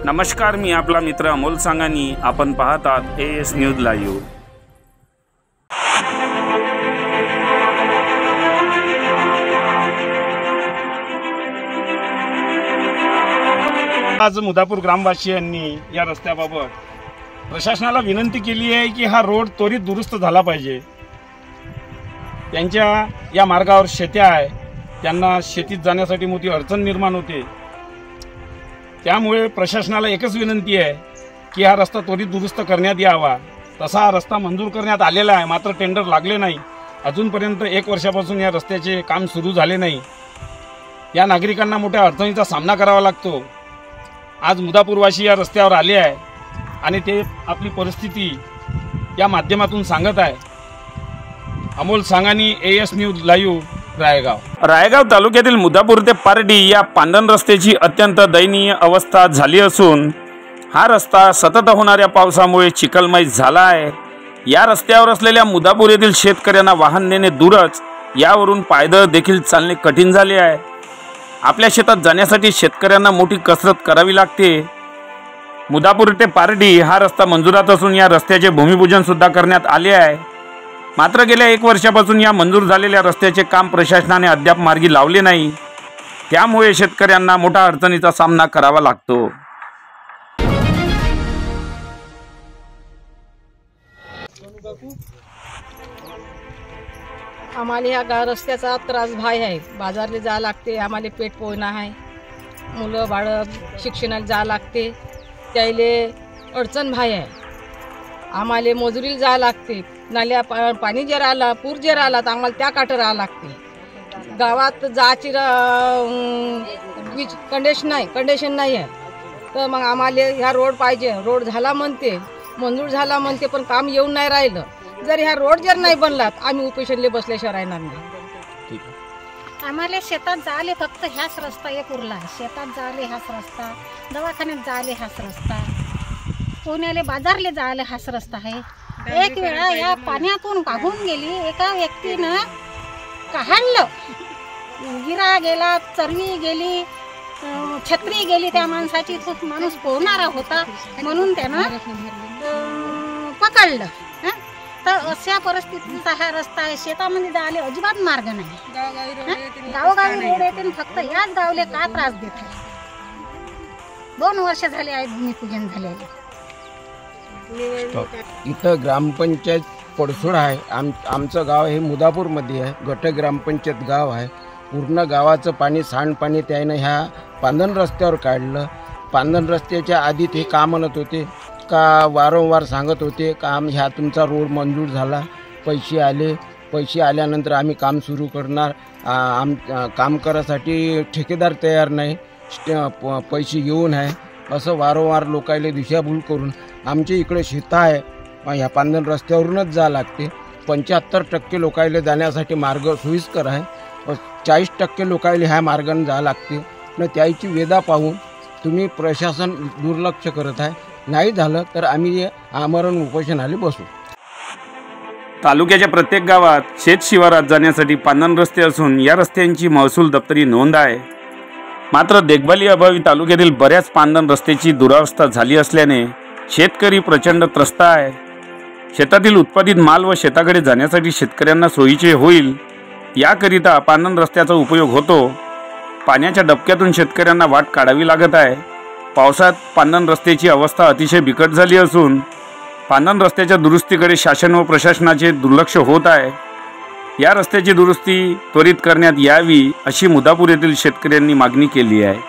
नमस्कार, मी आपला मित्र अमोल सांगानी. आपण पाहतात AS न्यूज लाईव्ह. आज मुदापूर ग्रामवासियांनी या रस्त्याबाबत प्रशासनाला विनंती केली आहे की हा रोड त्वरित दुरुस्त झाला पाहिजे. त्यांच्या या मार्गावर शेत्या आहे, त्यांना शेतीत जाण्यासाठी मोठी अडचण निर्माण होते. त्यामुळे प्रशासनाला एकच विनंती आहे की हा रस्ता त्वरित दुरुस्त करण्यात यावा. तसा हा रस्ता मंजूर करण्यात आलेला आहे, मात्र टेंडर लागले नाही. अजूनपर्यंत 1 वर्षापासून या रस्त्याचे काम सुरू झाले नाही. या नागरिकांना मोठ्या अडचणीचा सामना करावा लागतो. आज मुदापूरवासी या रस्त्यावर आले आहे आणि ते आपली परिस्थिती या माध्यमातून सांगत आहे. Amol Sangani, AS news live, Raigaon तालुक्यातील मुदापूर ते पारडी या पांदन रस्त्याची अत्यंत दयनीय अवस्था झाली असून हा रस्ता सतत होणाऱ्या पावसामुळे चिखलमय झाला आहे. या रस्त्यावर असलेल्या मुदापूर येथील शेतकऱ्यांना वाहन नेणे दूरच, यावरून पायदळ देखील चालणे कठीण झाले आहे. आपल्या शेतात जाण्यासाठी शेतकऱ्यांना मोठी कसरत करावी लागते. मुदापूर ते पारडी हा रस्ता मंजुरात असून या रस्त्याचे भूमिपूजन सुद्धा करण्यात आले आहे. मात्र गेल्या 1 वर्षापासून या मंजूर झालेल्या रस्त्याचे काम प्रशासनाने अद्याप मार्गी लावले नाही. त्यामुळे शेतकऱ्यांना मोठा अडचणीचा सामना करावा लागतो. आम्हाला ह्या रस्त्याचा त्रास भाई आहे. बाजारला जावं लागते, आम्हाला पेट पोहणं आहे, मुलं बाळं शिक्षणाला जावं लागते, त्याले अडचण भाई आहे. आम्हाला मजुरीला जावं लागते, नाल्या पाणी जर आला, पूर जर आला तर आम्हाला त्या काठं राहावं लागते. गावात जायची कंडिशन नाही आहे. तर मग आम्हाला ह्या रोड पाहिजे. रोड झाला म्हणते, मंजूर झाला म्हणते, पण काम येऊन नाही राहिलं. जर ह्या रोड जर नाही बनला आम्ही उपेशनले बसल्याशिवाय राहणार नाही. आम्हाला शेतात जायले फक्त ह्याच रस्ता एक उरला. शेतात जायले हाच रस्ता, दवाखान्यात जायले हाच रस्ता, पुण्याले बाजारले जायला हाच रस्ता आहे. एक वेळा या पाण्यातून वाहून गेली, एका व्यक्तीनं काढलं, गिरा गेला, चरवी गेली, छत्री गेली त्या माणसाची. तो माणूस पोहणारा होता म्हणून त्यानं पकडलं. तर अशा परिस्थितीचा हा रस्ता आहे. शेतामध्ये जायला अजिबात मार्ग नाही. गावोगावी रोड येते, फक्त याच गावले का त्रास देत आहे. 2 वर्ष झाले आहे भूमिपूजन झालेले. इथं ग्रामपंचायत पडसोड आहे. आमचं गाव हे मुदापूरमध्ये आहे. गट ग्रामपंचायत गाव आहे. पूर्ण गावाचं पाणी, सांडपाणी त्यानं ह्या पांदन रस्त्यावर काढलं. पांदन रस्त्याच्या आधी ते का म्हणत होते का, वारंवार सांगत होते का ह्या तुमचा रोड मंजूर झाला, पैसे आल्यानंतर आम्ही काम सुरू करणार. काम करायसाठी ठेकेदार तयार नाही, पैसे येऊन आहे असं वारंवार लोकायले दिशाभूल करून आमच्या इकडे शेतं आहे. ह्या पांदन रस्त्यावरूनच जा लागते. 75% लोकायले जाण्यासाठी मार्ग सोयीस्कर आहे. 40% लोकायले ह्या मार्गाने जा लागते. न त्याची वेदा पाहून तुम्ही प्रशासन दुर्लक्ष करत आहे. नाही झालं तर आम्ही आमरण उपोषणाला बसू. तालुक्याच्या प्रत्येक गावात शेत शिवारात जाण्यासाठी पांदन रस्ते असून या रस्त्यांची महसूल दप्तरी नोंद आहे. मात्र देखभाली अभावी तालुक्यातील बऱ्याच पांदन रस्त्याची दुरावस्था झाली असल्याने शेतकरी प्रचंड त्रस्त आहे. शेतातील उत्पादित माल व शेताकडे जाण्यासाठी शेतकऱ्यांना सोयीचे होईल याकरिता पांदन रस्त्याचा उपयोग होतो. पाण्याच्या डबक्यातून शेतकऱ्यांना वाट काढावी लागत आहे. पावसात पांदन रस्त्याची अवस्था अतिशय बिकट झाली असून पांदन रस्त्याच्या दुरुस्तीकडे शासन व प्रशासनाचे दुर्लक्ष होत आहे. या रस्त्याची दुरुस्ती त्वरित करण्यात यावी अशी मुदापूर येथील शेतकऱ्यांनी मागणी केली आहे.